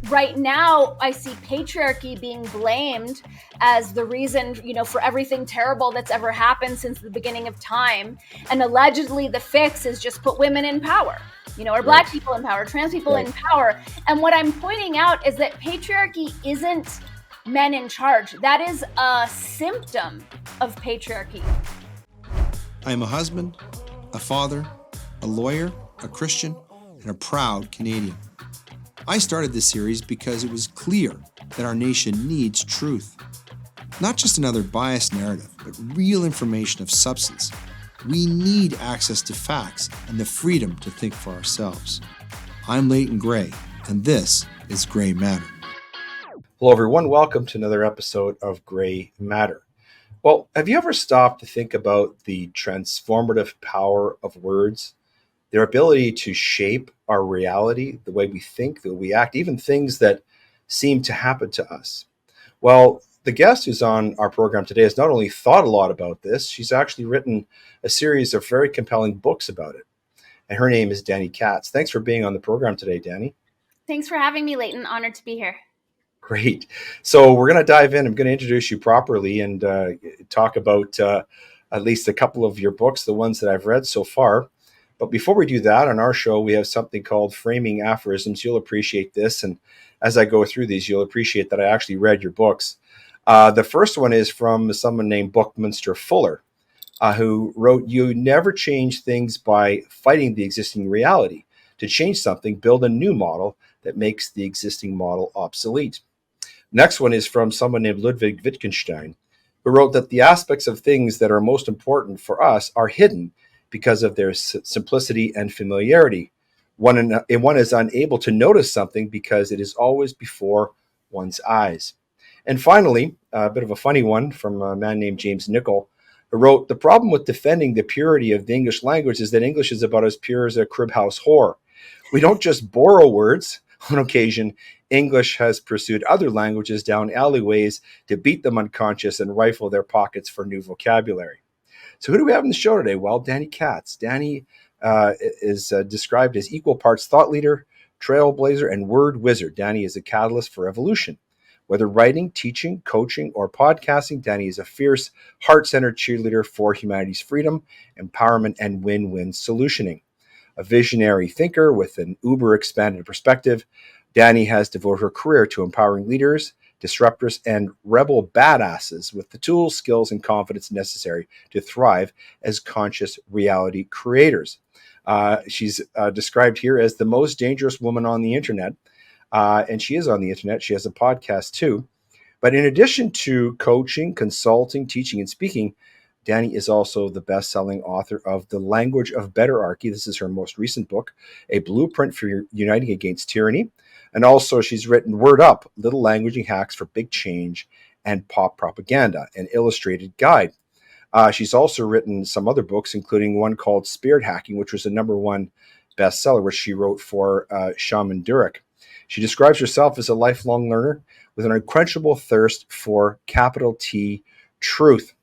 right now I see patriarchy being blamed as the reason, for everything terrible that's ever happened since the beginning of time. And allegedly the fix is just put women in power, or Black people in power, trans people in power. And what I'm pointing out is that patriarchy isn't men in charge. That is a symptom of patriarchy. I am a husband, a father, a lawyer, a Christian, and a proud Canadian. I started this series because it was clear that our nation needs truth. Not just another biased narrative, but real information of substance. We need access to facts and the freedom to think for ourselves. I'm Leighton Grey, and this is Grey Matter. Hello everyone, welcome to another episode of Grey Matter. Well, have you ever stopped to think about the transformative power of words? Their ability to shape our reality, the way we think, the way we act, even things that seem to happen to us. Well, the guest who's on our program today has not only thought a lot about this, she's actually written a series of very compelling books about it. And her name is Dani Katz. Thanks for being on the program today, Dani. Thanks for having me, Leighton. Honored to be here. Great. So we're going to dive in. I'm going to introduce you properly and talk about at least a couple of your books, the ones that I've read so far. But before we do that, on our show, we have something called Framing Aphorisms. You'll appreciate this. And as I go through these, you'll appreciate that I actually read your books. The first one is from someone named Buckminster Fuller, who wrote, "You never change things by fighting the existing reality. To change something, build a new model that makes the existing model obsolete." Next one is from someone named Ludwig Wittgenstein, who wrote that the aspects of things that are most important for us are hidden because of their simplicity and familiarity. One is unable to notice something because it is always before one's eyes. And finally, a bit of a funny one from a man named James Nichol, who wrote, "The problem with defending the purity of the English language is that English is about as pure as a crib house whore. We don't just borrow words. On occasion, English has pursued other languages down alleyways to beat them unconscious and rifle their pockets for new vocabulary." So who do we have on the show today? Well, Dani Katz. Dani is described as equal parts thought leader, trailblazer, and word wizard. Dani is a catalyst for evolution. Whether writing, teaching, coaching, or podcasting, Dani is a fierce, heart-centered cheerleader for humanity's freedom, empowerment, and win-win solutioning. A visionary thinker with an uber-expanded perspective, Dani has devoted her career to empowering leaders, disruptors, and rebel badasses with the tools, skills, and confidence necessary to thrive as conscious reality creators. She's described here as the most dangerous woman on the internet, and she is on the internet. She has a podcast too. But in addition to coaching, consulting, teaching, and speaking, Dani is also the best-selling author of The Language of Betterarchy. This is her most recent book, A Blueprint for Uniting Against Tyranny. And also she's written Word Up, Little Languaging Hacks for Big Change, and Pop Propaganda, an illustrated guide. She's also written some other books, including one called Spirit Hacking, which was a #1 bestseller, which she wrote for Shaman Durek. She describes herself as a lifelong learner with an unquenchable thirst for capital T truth.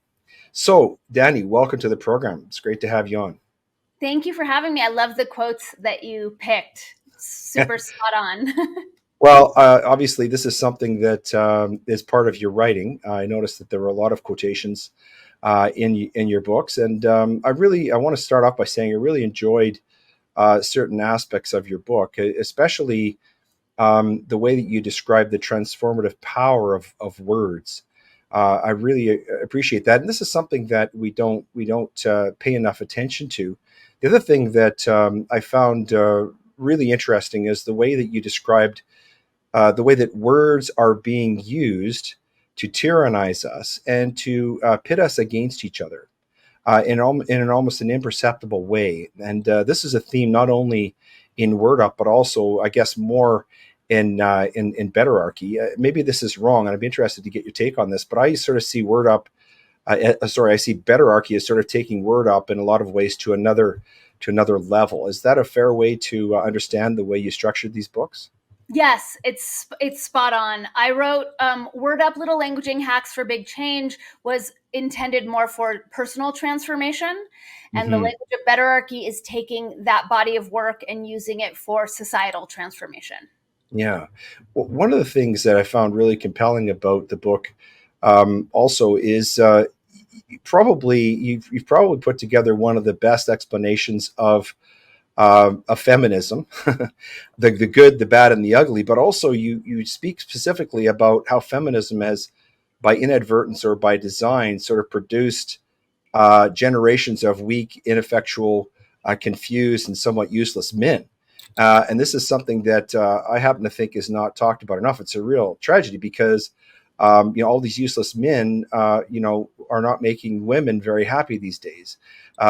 So, Dani, welcome to the program. It's great to have you on. Thank you for having me. I love the quotes that you picked. Super spot on. Well, obviously, this is something that is part of your writing. I noticed that there were a lot of quotations in your books, and I want to start off by saying I really enjoyed certain aspects of your book, especially the way that you describe the transformative power of words. I really appreciate that, and this is something that we don't pay enough attention to. The other thing that I found really interesting is the way that you described the way that words are being used to tyrannize us and to pit us against each other in an almost an imperceptible way. And this is a theme not only in Word Up, but also, I guess, more in Betterarchy. Maybe this is wrong, and I'd be interested to get your take on this. But I sort of see Word Up. I see Betterarchy as sort of taking Word Up in a lot of ways to another level. Is that a fair way to understand the way you structured these books? Yes, it's spot on. I wrote Word Up, Little Languaging Hacks for Big Change was intended more for personal transformation. And The Language of Betterarchy is taking that body of work and using it for societal transformation. Yeah. One of the things that I found really compelling about the book also is you've probably put together one of the best explanations of feminism, the good, the bad, and the ugly. But also you speak specifically about how feminism has, by inadvertence or by design, sort of produced generations of weak, ineffectual, confused, and somewhat useless men. And this is something that I happen to think is not talked about enough. It's a real tragedy because all these useless men, are not making women very happy these days.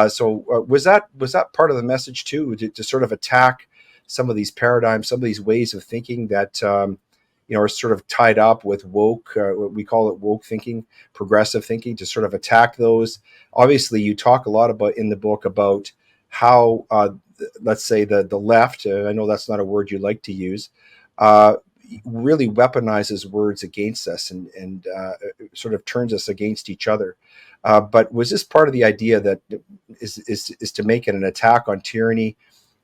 So was that part of the message too, to sort of attack some of these paradigms, some of these ways of thinking that are sort of tied up with woke, we call it woke thinking, progressive thinking, to sort of attack those. Obviously, you talk a lot about in the book about how, let's say, the left. I know that's not a word you like to use. Really weaponizes words against us and sort of turns us against each other. But was this part of the idea that is to make it an attack on tyranny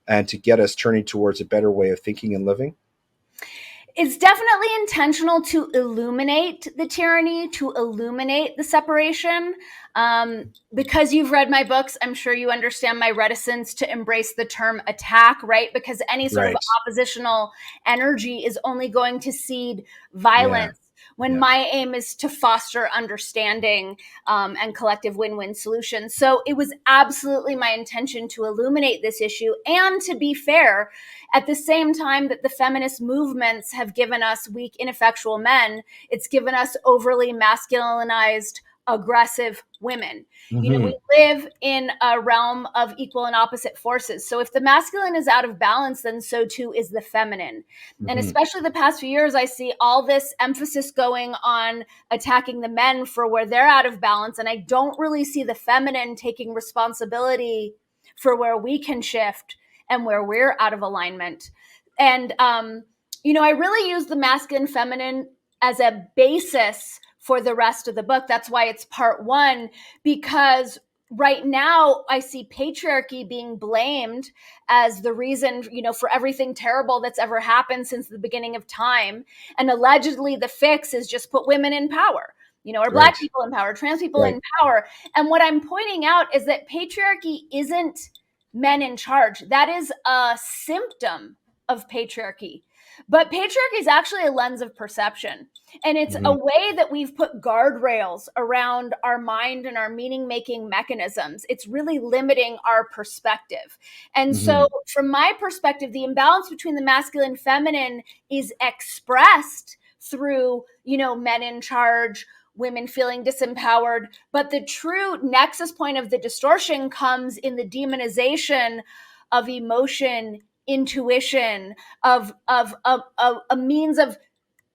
and to get us turning towards a better way of thinking and living? It's definitely intentional to illuminate the tyranny, to illuminate the separation. Because you've read my books, I'm sure you understand my reticence to embrace the term attack, right? Because any sort of Right. oppositional energy is only going to seed Yeah. violence. When Yeah. my aim is to foster understanding and collective win-win solutions. So it was absolutely my intention to illuminate this issue. And to be fair, at the same time that the feminist movements have given us weak, ineffectual men, it's given us overly masculinized, aggressive women. Hmm. We live in a realm of equal and opposite forces. So if the masculine is out of balance, then so too is the feminine. And Hmm. especially the past few years, I see all this emphasis going on attacking the men for where they're out of balance. And I don't really see the feminine taking responsibility for where we can shift and where we're out of alignment. And, I really use the masculine feminine as a basis for the rest of the book. That's why it's part one, because right now I see patriarchy being blamed as the reason, for everything terrible that's ever happened since the beginning of time. And allegedly the fix is just put women in power, or Right. black people in power, trans people Right. in power. And what I'm pointing out is that patriarchy isn't men in charge. That is a symptom of patriarchy. But patriarchy is actually a lens of perception. And it's a Hmm. way that we've put guardrails around our mind and our meaning making mechanisms. It's really limiting our perspective. And Hmm. so, from my perspective, the imbalance between the masculine and feminine is expressed through, men in charge, women feeling disempowered. But the true nexus point of the distortion comes in the demonization of emotion, intuition, of a means of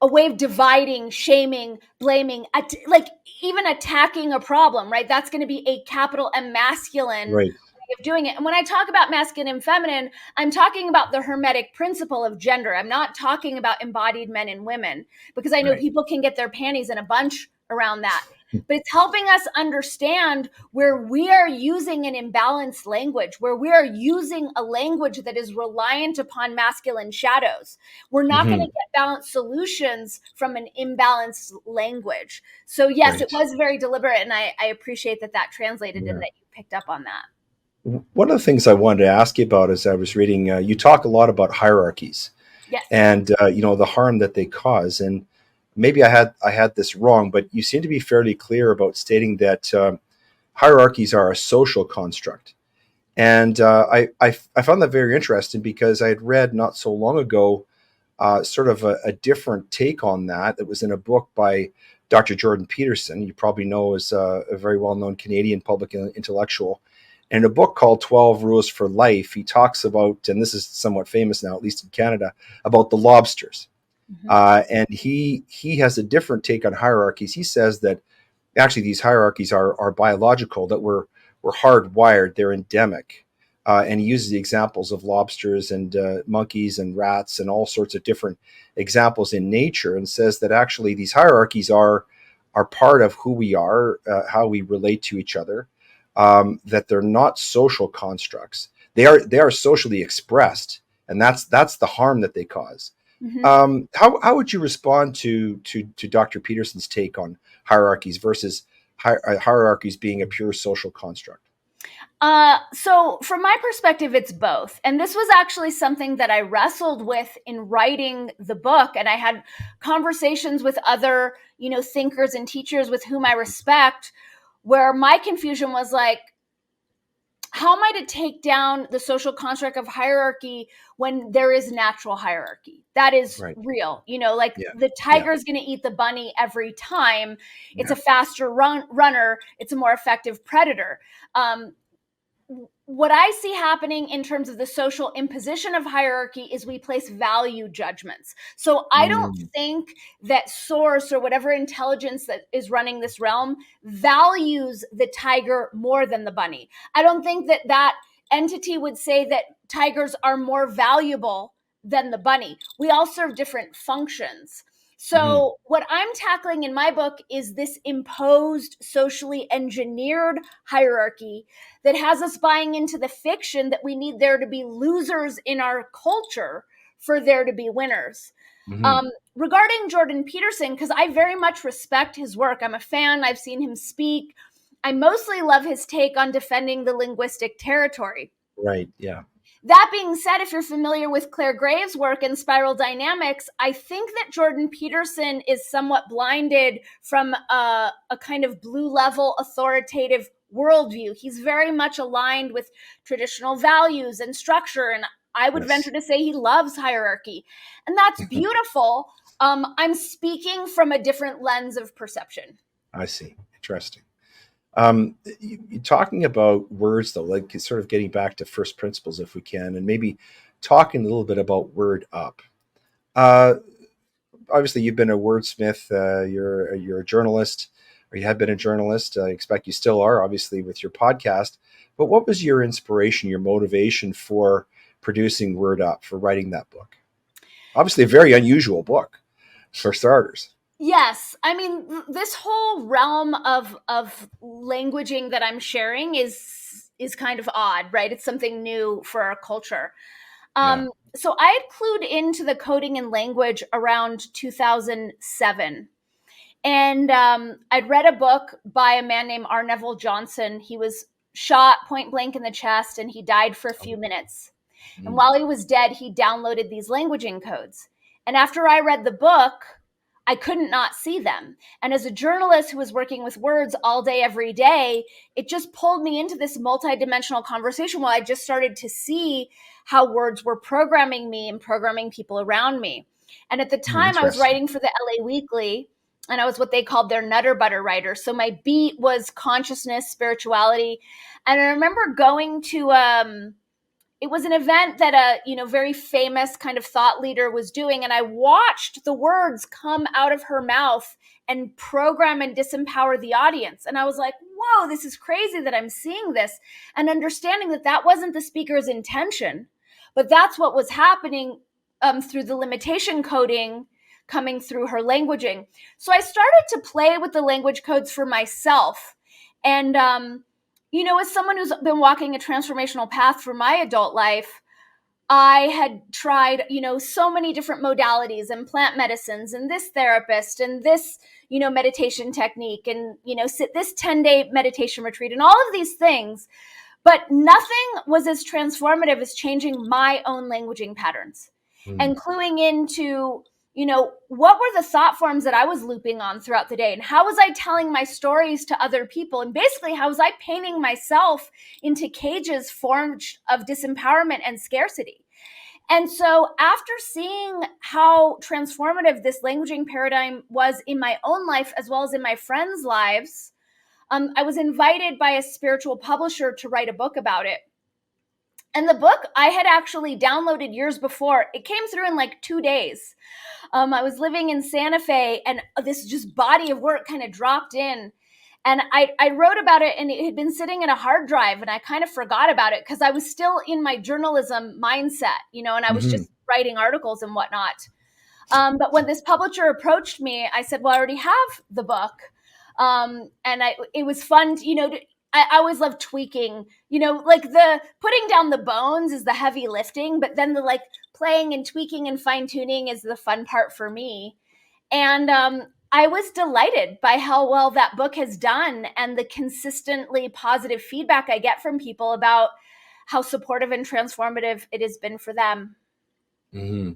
a way of dividing, shaming, blaming, like even attacking a problem, right? That's going to be a capital M masculine Right. way of doing it. And when I talk about masculine and feminine, I'm talking about the hermetic principle of gender. I'm not talking about embodied men and women, because I know Right. people can get their panties in a bunch around that. But it's helping us understand where we are using an imbalanced language, where we are using a language that is reliant upon masculine shadows. We're not going to Hmm. get balanced solutions from an imbalanced language. So, yes, it Right. was very deliberate. And I appreciate that translated and Yeah. that you picked up on that. One of the things I wanted to ask you about as I was reading, you talk a lot about hierarchies Yes. and the harm that they cause. And maybe I had this wrong, but you seem to be fairly clear about stating that hierarchies are a social construct. And I found that very interesting because I had read not so long ago sort of a different take on that. It was in a book by Dr. Jordan Peterson, you probably know as a very well-known Canadian public intellectual. And in a book called 12 Rules for Life, he talks about, and this is somewhat famous now, at least in Canada, about the lobsters. Mm-hmm. And he has a different take on hierarchies. He says that actually these hierarchies are biological, that we're hardwired, they're endemic. And he uses the examples of lobsters and monkeys and rats and all sorts of different examples in nature, and says that actually these hierarchies are part of who we are, how we relate to each other. That they're not social constructs. They are socially expressed, and that's the harm that they cause. Mhm. How would you respond to Dr. Peterson's take on hierarchies versus hierarchies being a pure social construct? So from my perspective, it's both. And this was actually something that I wrestled with in writing the book. And I had conversations with other, thinkers and teachers with whom I respect, where my confusion was like, how am I to take down the social construct of hierarchy when there is natural hierarchy? That is Right. real. Like Yeah. the Yeah. tiger is going to eat the bunny every time. It's Yeah. a faster runner. It's a more effective predator. Um, what I see happening in terms of the social imposition of hierarchy is we place value judgments. So I don't Mm. think that source or whatever intelligence that is running this realm values the tiger more than the bunny. I don't think that that entity would say that tigers are more valuable than the bunny. We all serve different functions. Hmm. So, what I'm tackling in my book is this imposed, socially engineered hierarchy that has us buying into the fiction that we need there to be losers in our culture for there to be winners. Hmm. Regarding Jordan Peterson, because I very much respect his work, I'm a fan, I've seen him speak. I mostly love his take on defending the linguistic territory. Right. Yeah. That being said, if you're familiar with Claire Graves' work in spiral dynamics, I think that Jordan Peterson is somewhat blinded from a kind of blue level authoritative worldview. He's very much aligned with traditional values and structure, and I would Yes. venture to say he loves hierarchy. And that's beautiful. I'm speaking from a different lens of perception. I see. Interesting. Talking about words, though, like sort of getting back to first principles, if we can, and maybe talking a little bit about word up. Uh, Obviously, you've been a wordsmith. You're a journalist, or you have been a journalist. I expect you still are, obviously, with your podcast. But what was your inspiration, your motivation for producing Word Up, for writing that book? Obviously, a very unusual book, for starters. Yes, I mean this whole realm of languaging that I'm sharing is kind of odd, right? It's something new for our culture. Yeah. So I had clued into the coding and language around 2007. And I'd read a book by a man named R. Neville Johnson. He was shot point blank in the chest and he died for a few minutes. And Mm. while he was dead, he downloaded these languaging codes. And after I read the book, I couldn't not see them. And as a journalist who was working with words all day, every day, it just pulled me into this multidimensional conversation where I just started to see how words were programming me and programming people around me. And at the time, I was Interesting. writing for the LA Weekly, and I was what they called their nutter butter writer. So my beat was consciousness, spirituality. And I remember going to it was an event that a very famous kind of thought leader was doing, and I watched the words come out of her mouth and program and disempower the audience. And I was like, whoa, this is crazy that I'm seeing this, and understanding that that wasn't the speaker's intention, but that's what was happening through the limitation coding coming through her languaging. So I started to play with the language codes for myself. And as someone who's been walking a transformational path for my adult life, I had tried, so many different modalities and plant medicines and this therapist and this, meditation technique and, sit this 10-day meditation retreat and all of these things. But nothing was as transformative as changing my own languaging patterns Mm. and cluing into, what were the thought forms that I was looping on throughout the day? And how was I telling my stories to other people? And basically, how was I painting myself into cages formed of disempowerment and scarcity? And so after seeing how transformative this languaging paradigm was in my own life, as well as in my friends' lives, I was invited by a spiritual publisher to write a book about it. And the book I had actually downloaded years before. It came through in like 2 days. I was living in Santa Fe, and this just body of work kind of dropped in. And I wrote about it, and it had been sitting in a hard drive, and I kind of forgot about it because I was still in my journalism mindset, and I was Hmm. just writing articles and whatnot. But when this publisher approached me, I said, well, I already have the book. It was fun, I always love tweaking, like the putting down the bones is the heavy lifting, but then the like playing and tweaking and fine tuning is the fun part for me. And I was delighted by how well that book has done and the consistently positive feedback I get from people about how supportive and transformative it has been for them. Mm-hmm.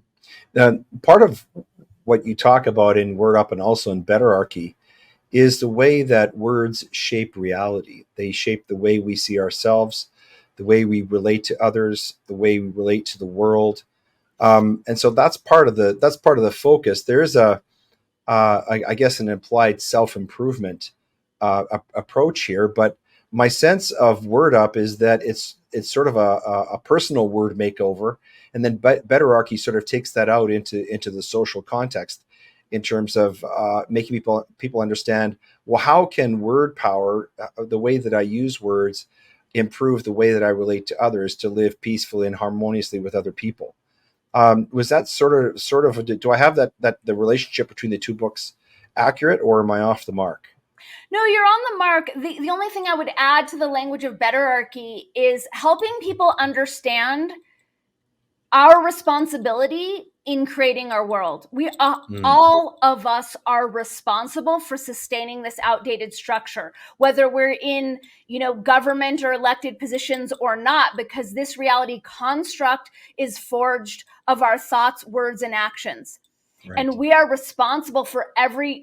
Now, part of what you talk about in Word Up and also in Betterarchy is the way that words shape reality. They shape the way we see ourselves, the way we relate to others, the way we relate to the world, and so that's part of the focus. There is I guess, an implied self-improvement approach here. But my sense of Word Up is that it's sort of a personal word makeover, and then Betterarchy sort of takes that out into the social context in terms of making people understand, well, how can word power, the way that I use words, improve the way that I relate to others to live peacefully and harmoniously with other people. Was that sort of do I have that the relationship between the two books accurate, or am I off the mark? No, you're on the mark. The only thing I would add to the language of Betterarchy is helping people understand our responsibility in creating our world. We all of us are responsible for sustaining this outdated structure, whether we're in, government or elected positions or not, because this reality construct is forged of our thoughts, words, and actions. Right. And we are responsible for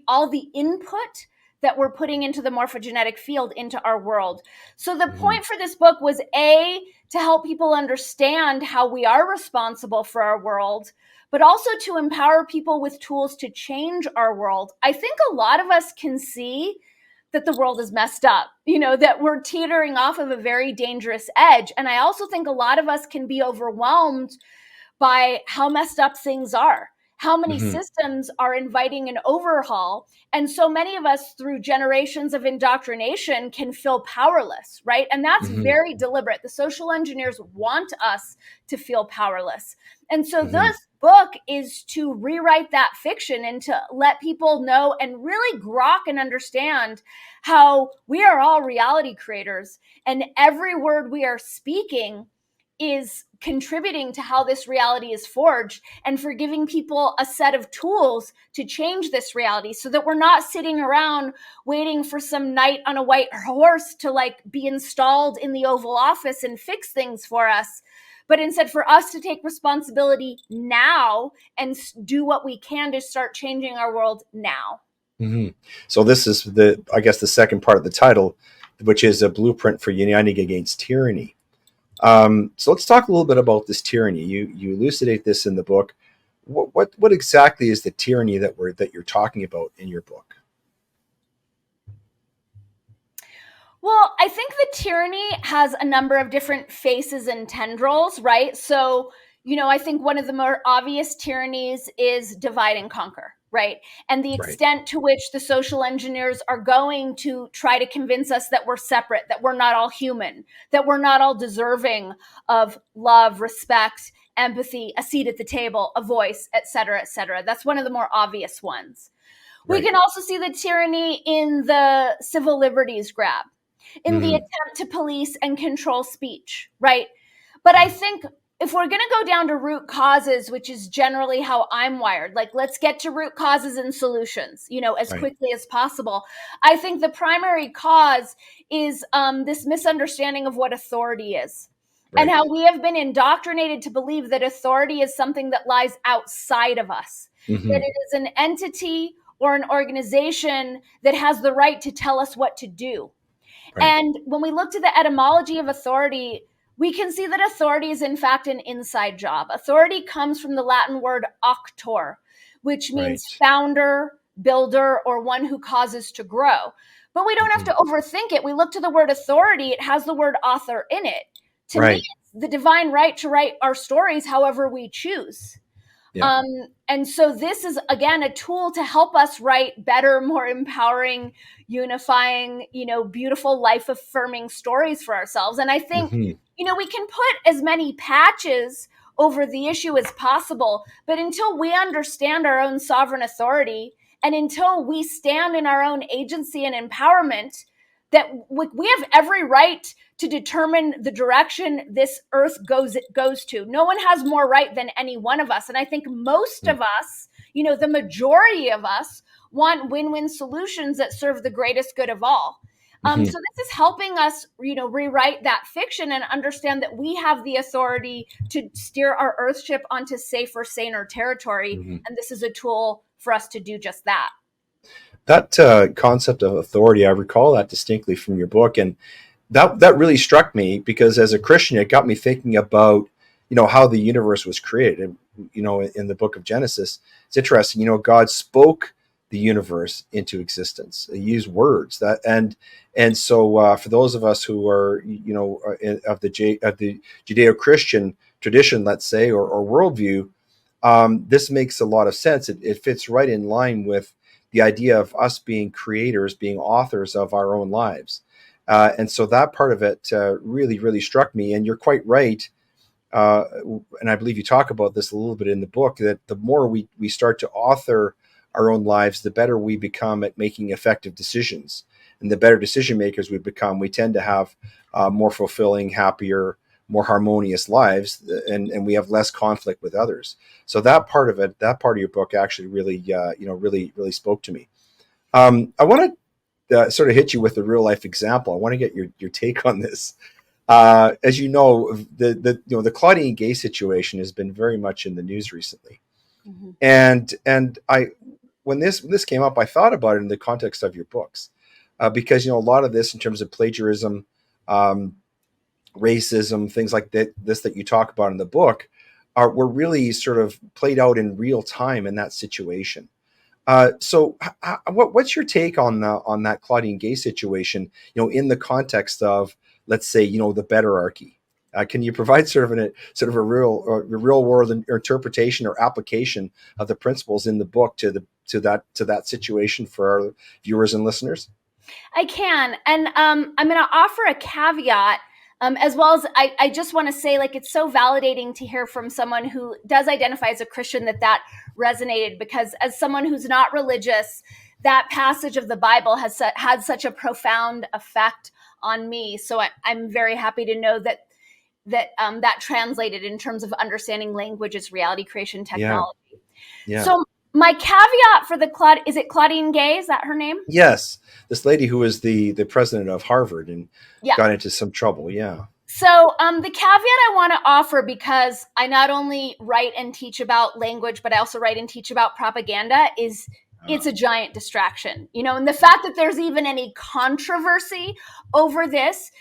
all the input that we're putting into the morphogenetic field into our world. So the point for this book was to help people understand how we are responsible for our world, but also to empower people with tools to change our world. I think a lot of us can see that the world is messed up, that we're teetering off of a very dangerous edge. And I also think a lot of us can be overwhelmed by how messed up things are. How many systems are inviting an overhaul? And so many of us, through generations of indoctrination, can feel powerless, right? And that's very deliberate. The social engineers want us to feel powerless. And so this book is to rewrite that fiction and to let people know and really grok and understand how we are all reality creators, and every word we are speaking is contributing to how this reality is forged, and for giving people a set of tools to change this reality so that we're not sitting around waiting for some knight on a white horse to be installed in the Oval Office and fix things for us, but instead for us to take responsibility now and do what we can to start changing our world now. So this is I guess the second part of the title, which is a blueprint for uniting against tyranny. So let's talk a little bit about this tyranny. You elucidate this in the book. What exactly is the tyranny that you're talking about in your book? Well, I think the tyranny has a number of different faces and tendrils, right? So, I think one of the more obvious tyrannies is divide and conquer, right? And the extent to which the social engineers are going to try to convince us that we're separate, that we're not all human, that we're not all deserving of love, respect, empathy, a seat at the table, a voice, et cetera, et cetera. That's one of the more obvious ones. We can also see the tyranny in the civil liberties grab, in the attempt to police and control speech, right? But I think if we're going to go down to root causes, which is generally how I'm wired, let's get to root causes and solutions, as quickly as possible. I think the primary cause is this misunderstanding of what authority is, and how we have been indoctrinated to believe that authority is something that lies outside of us, that it is an entity or an organization that has the right to tell us what to do. And when we look to the etymology of authority, we can see that authority is in fact an inside job. Authority comes from the Latin word auctor, which means founder, builder, or one who causes to grow. But we don't have to overthink it. We look to the word authority, it has the word author in it. To me, it's the divine right to write our stories however we choose. And so this is, again, a tool to help us write better, more empowering, unifying, beautiful, life-affirming stories for ourselves. And I think, we can put as many patches over the issue as possible, but until we understand our own sovereign authority, and until we stand in our own agency and empowerment, that we have every right to determine the direction this earth goes to. No one has more right than any one of us. And I think most of us, the majority of us, want win-win solutions that serve the greatest good of all. So this is helping us, rewrite that fiction and understand that we have the authority to steer our Earthship onto safer, saner territory. And this is a tool for us to do just that. That concept of authority, I recall that distinctly from your book. And that really struck me, because as a Christian, it got me thinking about, how the universe was created. And, in the book of Genesis, it's interesting, God spoke the universe into existence. He used words and so for those of us who are, of the Judeo-Christian tradition, let's say, or worldview, this makes a lot of sense. It fits right in line with the idea of us being creators, being authors of our own lives. And so that part of it really, really struck me. And you're quite right. And I believe you talk about this a little bit in the book, that the more we start to author our own lives, the better we become at making effective decisions. And the better decision makers we become, we tend to have more fulfilling, happier, more harmonious lives, and we have less conflict with others. So that part of it, that part of your book actually really, really spoke to me. I want to sort of hit you with a real life example. I want to get your take on this. As you know, the Claudine Gay situation has been very much in the news recently. And when this came up, I thought about it in the context of your books, because a lot of this, in terms of plagiarism, racism, things like that you talk about in the book, were really sort of played out in real time in that situation. So what's your take on that Claudine Gay situation, in the context of, let's say, the betterarchy? Can you provide sort of a real world interpretation or application of the principles in the book to that situation for our viewers and listeners? I can, and I'm going to offer a caveat. As well as I just want to say, it's so validating to hear from someone who does identify as a Christian that resonated, because as someone who's not religious, that passage of the Bible has had such a profound effect on me. So I'm very happy to know that translated in terms of understanding language as reality creation technology. Yeah. So my caveat for is it Claudine Gay? Is that her name? Yes. This lady who was the president of Harvard and got into some trouble. Yeah. So the caveat I want to offer, because I not only write and teach about language, but I also write and teach about propaganda, is it's a giant distraction, and the fact that there's even any controversy over this,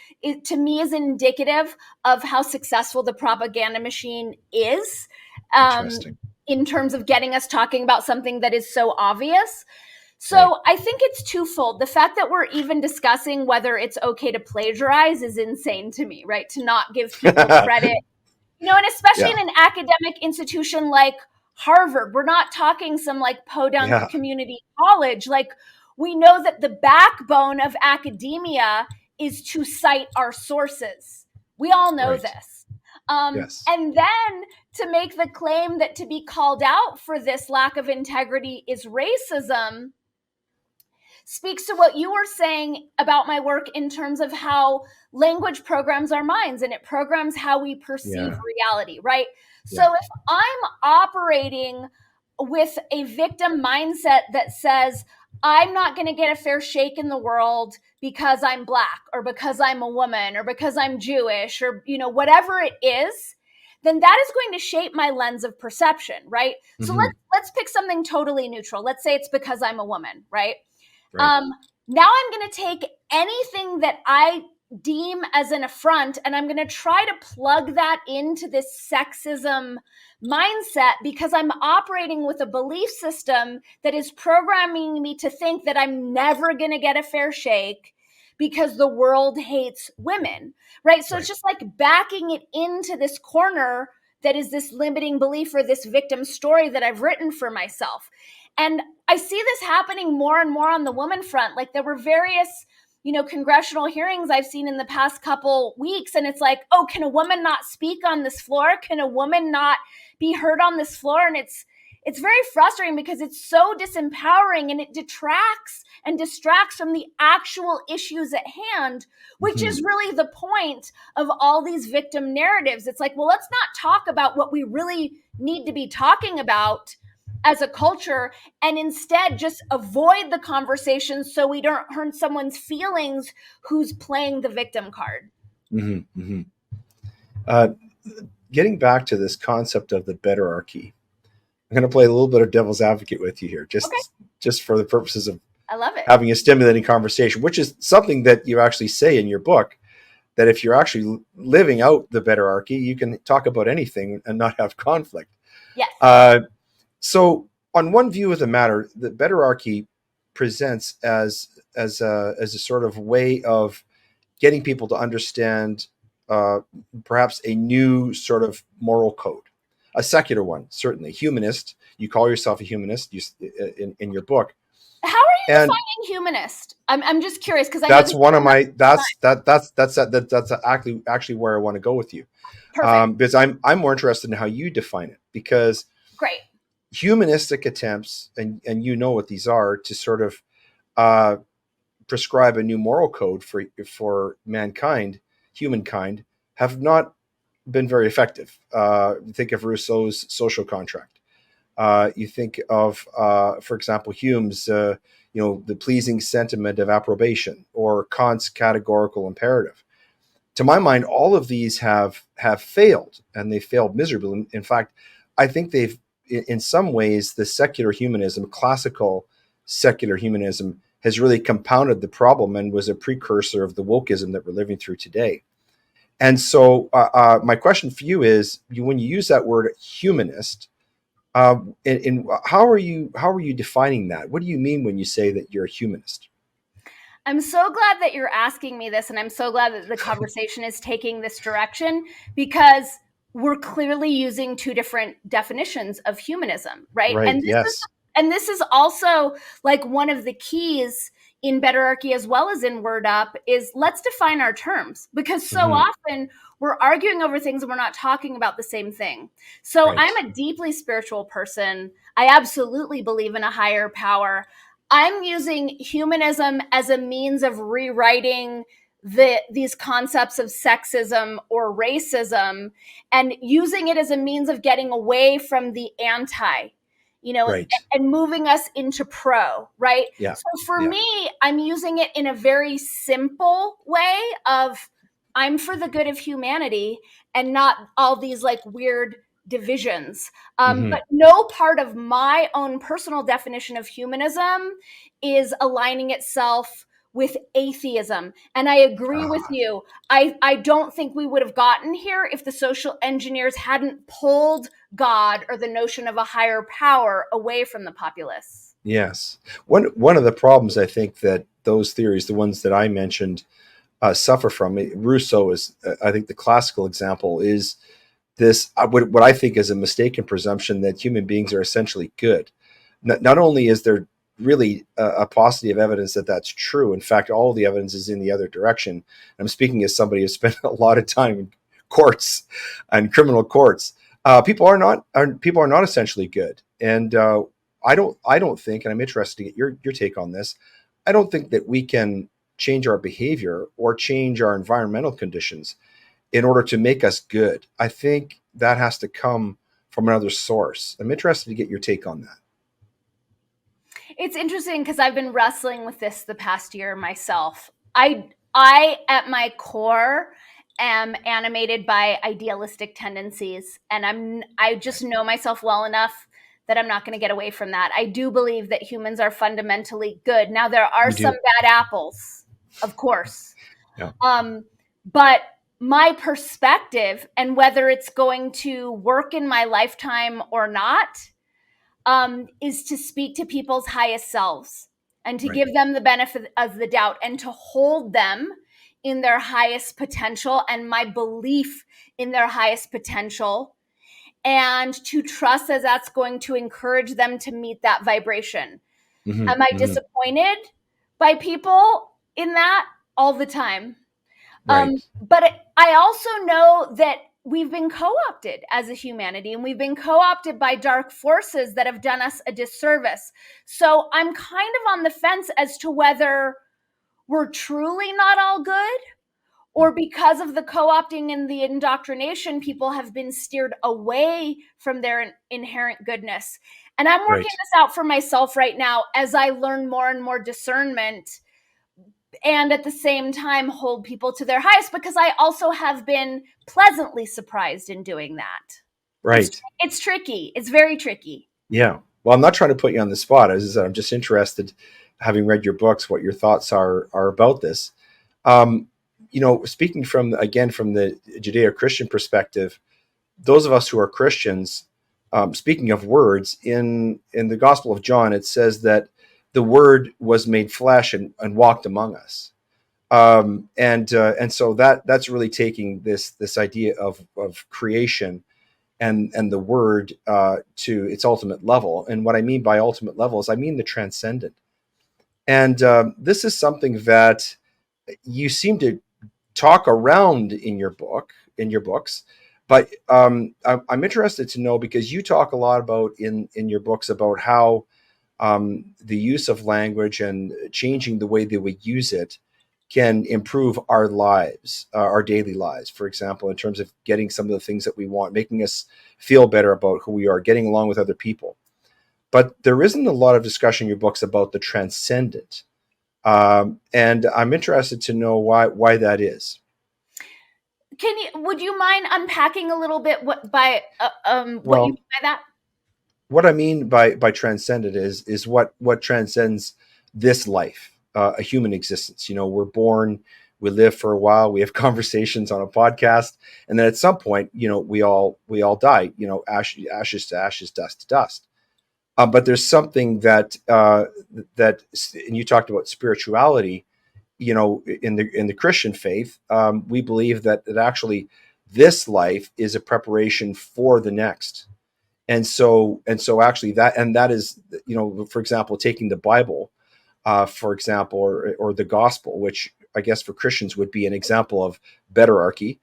to me, is indicative of how successful the propaganda machine is. Interesting. In terms of getting us talking about something that is so obvious. So I think it's twofold. The fact that we're even discussing whether it's okay to plagiarize is insane to me, right? To not give people credit, and especially in an academic institution like Harvard, we're not talking some podunk community college. We know that the backbone of academia is to cite our sources. We all know this. And then to make the claim that to be called out for this lack of integrity is racism speaks to what you were saying about my work in terms of how language programs our minds, and it programs how we perceive reality, right? So if I'm operating with a victim mindset that says, I'm not going to get a fair shake in the world because I'm Black, or because I'm a woman, or because I'm Jewish, or, whatever it is, then that is going to shape my lens of perception, right? So let's pick something totally neutral. Let's say it's because I'm a woman, right? Now I'm going to take anything that I deem as an affront, and I'm going to try to plug that into this sexism mindset, because I'm operating with a belief system that is programming me to think that I'm never going to get a fair shake because the world hates women, right? So it's just backing it into this corner that is this limiting belief, or this victim story that I've written for myself. And I see this happening more and more on the woman front. There were various, congressional hearings I've seen in the past couple weeks. And it's can a woman not speak on this floor? Can a woman not be heard on this floor? And it's it's very frustrating because it's so disempowering, and it detracts and distracts from the actual issues at hand, which is really the point of all these victim narratives. It's like, well, let's not talk about what we really need to be talking about as a culture, and instead just avoid the conversation so we don't hurt someone's feelings who's playing the victim card. Getting back to this concept of the betterarchy, I'm going to play a little bit of devil's advocate with you here, just for the purposes of I love it. having a stimulating conversation, which is something that you actually say in your book, that if you're actually living out the betterarchy, you can talk about anything and not have conflict. Yes. So on one view of the matter, the betterarchy presents as a sort of way of getting people to understand perhaps a new sort of moral code, a secular one, certainly humanist. You call yourself a humanist in your book. How are you defining humanist? I'm just curious because that's one of my that's actually where I want to go with you, because I'm more interested in how you define it, because great humanistic attempts, and you know what these are, to sort of prescribe a new moral code for mankind, humankind, have not been very effective. Think of Rousseau's social contract. You think of, for example, Hume's, the pleasing sentiment of approbation, or Kant's categorical imperative. To my mind, all of these have failed, and they failed miserably. In fact, I think they've, in some ways, the secular humanism, classical secular humanism, has really compounded the problem and was a precursor of the wokeism that we're living through today. And so my question for you is, when you use that word humanist, in how are you defining that? What do you mean when you say that you're a humanist? I'm so glad that you're asking me this, and I'm so glad that the conversation is taking this direction, because we're clearly using two different definitions of humanism, right? Right. And this is also like one of the keys in Betterarchy as well as in Word Up, is let's define our terms, because so often we're arguing over things and we're not talking about the same thing. So I'm a deeply spiritual person. I absolutely believe in a higher power. I'm using humanism as a means of rewriting these concepts of sexism or racism, and using it as a means of getting away from the anti, and moving us into pro, right? Yeah. So for me, I'm using it in a very simple way of, I'm for the good of humanity and not all these like weird divisions. But no part of my own personal definition of humanism is aligning itself with atheism. And I agree with you. I don't think we would have gotten here if the social engineers hadn't pulled God or the notion of a higher power away from the populace. Yes. One of the problems, I think, that those theories, the ones that I mentioned, suffer from, Rousseau is, I think, the classical example, is this, what I think is a mistaken presumption that human beings are essentially good. Not only is there really a paucity of evidence that that's true, in fact, all of the evidence is in the other direction. I'm speaking as somebody who's spent a lot of time in courts and criminal courts. People are not essentially good, and I don't think, and I'm interested to get your take on this, I don't think that we can change our behavior or change our environmental conditions in order to make us good. I think that has to come from another source. I'm interested to get your take on that. It's interesting because I've been wrestling with this the past year myself. I at my core am animated by idealistic tendencies, and I just know myself well enough that I'm not going to get away from that. I do believe that humans are fundamentally good. Now, there are some bad apples, of course. Yeah. But my perspective, and whether it's going to work in my lifetime or not, is to speak to people's highest selves and to give them the benefit of the doubt and to hold them in their highest potential and my belief in their highest potential, and to trust that that's going to encourage them to meet that vibration. Am I disappointed by people in that all the time? Right. But I also know that we've been co-opted as a humanity, and we've been co-opted by dark forces that have done us a disservice. So I'm kind of on the fence as to whether we're truly not all good, or because of the co-opting and the indoctrination, people have been steered away from their inherent goodness. And I'm working this out for myself right now as I learn more and more discernment, and at the same time hold people to their highest, because I also have been pleasantly surprised in doing that. Right. It's tricky. It's very tricky. Yeah. Well, I'm not trying to put you on the spot. As I said, I'm just interested, having read your books, what your thoughts are about this. Speaking from the Judeo-Christian perspective, those of us who are Christians, speaking of words, in the Gospel of John, it says that the Word was made flesh and walked among us. And so that's really taking this idea of creation and the Word to its ultimate level. And what I mean by ultimate level is I mean the transcendent. And this is something that you seem to talk around in your books, but I'm interested to know, because you talk a lot about in your books about how the use of language and changing the way that we use it can improve our lives, our daily lives. For example, in terms of getting some of the things that we want, making us feel better about who we are, getting along with other people. But there isn't a lot of discussion in your books about the transcendent. And I'm interested to know why that is. Would you mind unpacking a little bit what you mean by that? What I mean by transcendent is what transcends this life, a human existence. We're born, we live for a while, we have conversations on a podcast, and then at some point, we all die. Ashes to ashes, dust to dust. But there's something that and you talked about spirituality. In the Christian faith, we believe that actually this life is a preparation for the next. And so actually that is, for example, taking the Bible, for example, or the gospel, which I guess for Christians would be an example of betterarchy.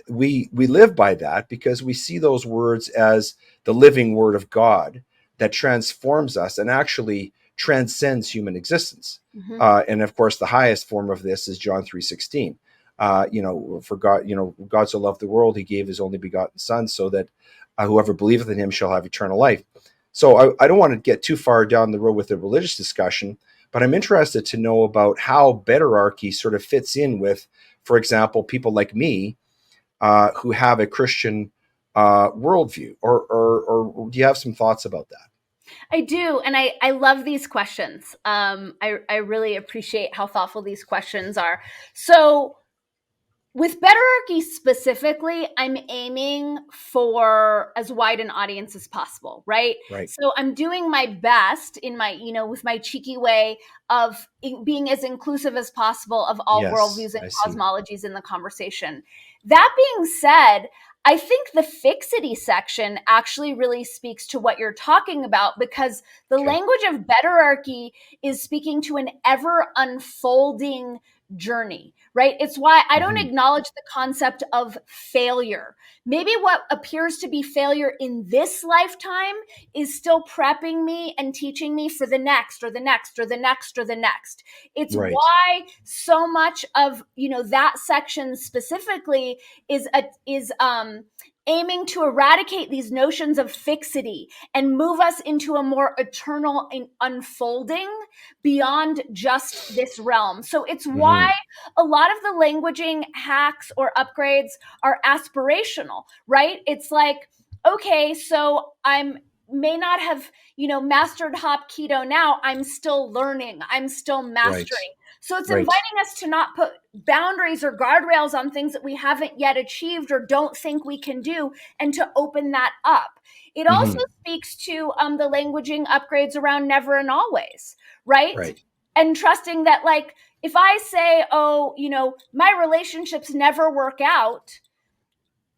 We live by that because we see those words as the living word of God that transforms us and actually transcends human existence. Mm-hmm. And of course, the highest form of this is John 3:16. For God, God so loved the world, he gave his only begotten son, so that whoever believeth in him shall have eternal life. So I don't want to get too far down the road with the religious discussion, but I'm interested to know about how betterarchy sort of fits in with, for example, people like me who have a Christian worldview, or do you have some thoughts about that? I do, and I love these questions. I really appreciate how thoughtful these questions are. So with betterarchy specifically, I'm aiming for as wide an audience as possible, right? So I'm doing my best in my, with my cheeky way of being as inclusive as possible of all worldviews and cosmologies in the conversation. That being said, I think the fixity section actually really speaks to what you're talking about, because the language of betterarchy is speaking to an ever unfolding journey, right? It's why I don't acknowledge the concept of failure. Maybe what appears to be failure in this lifetime is still prepping me and teaching me for the next, or the next, or the next, or the next. It's why so much of, that section specifically is aiming to eradicate these notions of fixity and move us into a more eternal unfolding beyond just this realm. So it's why a lot of the languaging hacks or upgrades are aspirational, right? It's like, okay, so I may not have, mastered hop keto now. I'm still learning. I'm still mastering. So it's inviting us to not put boundaries or guardrails on things that we haven't yet achieved or don't think we can do, and to open that up. It also speaks to the languaging upgrades around never and always, right? And trusting that, like, if I say, my relationships never work out,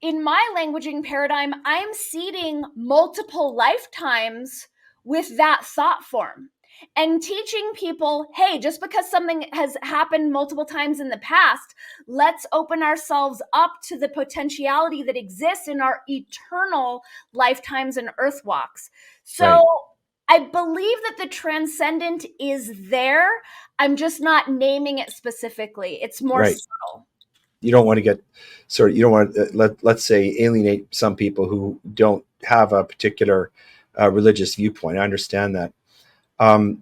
in my languaging paradigm, I'm seeding multiple lifetimes with that thought form. and teaching people, hey, just because something has happened multiple times in the past, let's open ourselves up to the potentiality that exists in our eternal lifetimes and earth walks. So Right. I believe that the transcendent is there. I'm just not naming it specifically. It's more Right. subtle. You don't want to get you don't want to, let's say, alienate some people who don't have a particular religious viewpoint. I understand that.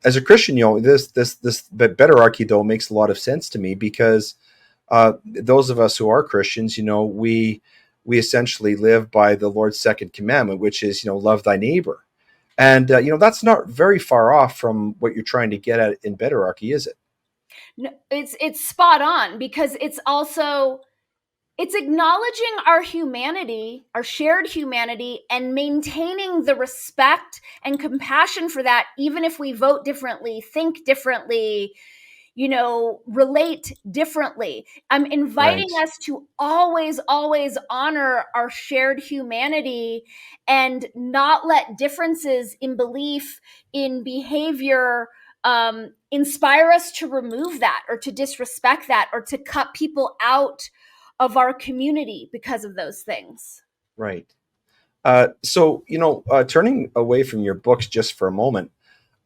As a Christian, this betterarchy though makes a lot of sense to me, because those of us who are Christians, we essentially live by the Lord's second commandment, which is, love thy neighbor. And that's not very far off from what you're trying to get at in betterarchy, is it? No, it's spot on, because it's acknowledging our humanity, our shared humanity, and maintaining the respect and compassion for that, even if we vote differently, think differently, relate differently. I'm inviting Right. us to always, always honor our shared humanity and not let differences in belief, in behavior, inspire us to remove that or to disrespect that or to cut people out of our community because of those things. Right. So, turning away from your books just for a moment,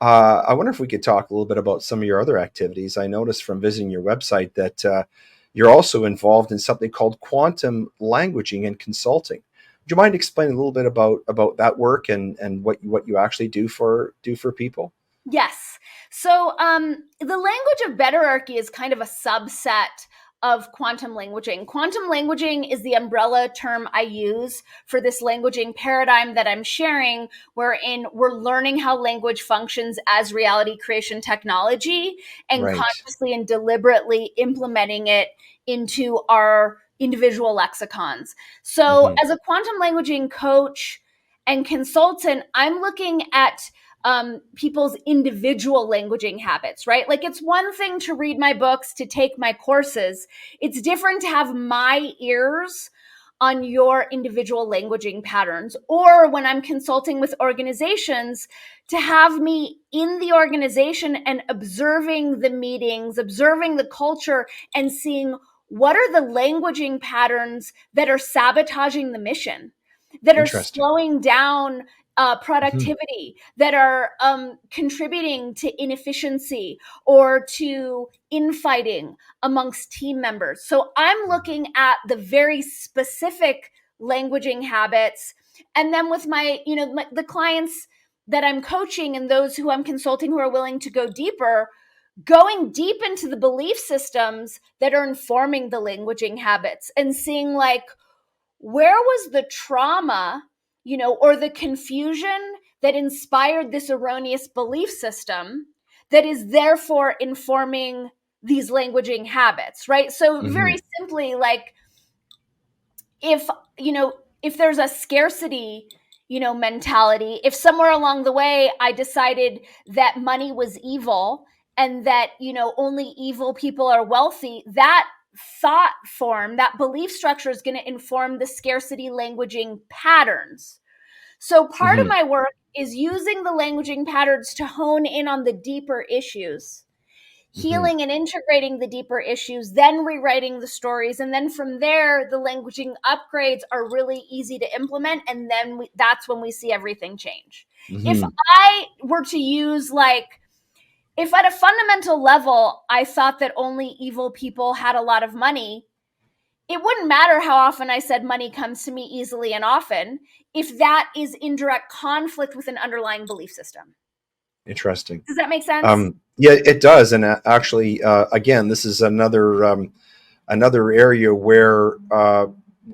I wonder if we could talk a little bit about some of your other activities. I noticed from visiting your website that you're also involved in something called quantum languaging and consulting. Would you mind explaining a little bit about that work and what you actually do for people? Yes. So the language of betterarchy is kind of a subset of quantum languaging. Quantum languaging is the umbrella term I use for this languaging paradigm that I'm sharing, wherein we're learning how language functions as reality creation technology and Right. consciously and deliberately implementing it into our individual lexicons. So, Hmm. as a quantum languaging coach and consultant, I'm looking at people's individual languaging habits, right? Like, it's one thing to read my books, to take my courses. It's different to have my ears on your individual languaging patterns. Or when I'm consulting with organizations, to have me in the organization and observing the meetings, observing the culture, and seeing what are the languaging patterns that are sabotaging the mission, that are Interesting. slowing down Hmm. productivity, that are contributing to inefficiency or to infighting amongst team members. So I'm looking at the very specific languaging habits. And then with the clients that I'm coaching and those who I'm consulting who are willing to go deeper, going deep into the belief systems that are informing the languaging habits and seeing, like, where was the trauma, or the confusion that inspired this erroneous belief system that is therefore informing these languaging habits, right? So, very Hmm. simply, like, if, if there's a scarcity, mentality, if somewhere along the way I decided that money was evil and that, only evil people are wealthy, that thought form, that belief structure is going to inform the scarcity languaging patterns. So part of Hmm. my work is using the languaging patterns to hone in on the deeper issues, Hmm. healing and integrating the deeper issues, then rewriting the stories. And then from there, the languaging upgrades are really easy to implement. And then that's when we see everything change. If Hmm. I were to use, like, if at a fundamental level, I thought that only evil people had a lot of money, it wouldn't matter how often I said money comes to me easily and often if that is in direct conflict with an underlying belief system. Interesting. Does that make sense? Yeah, it does. And actually, again, this is another area where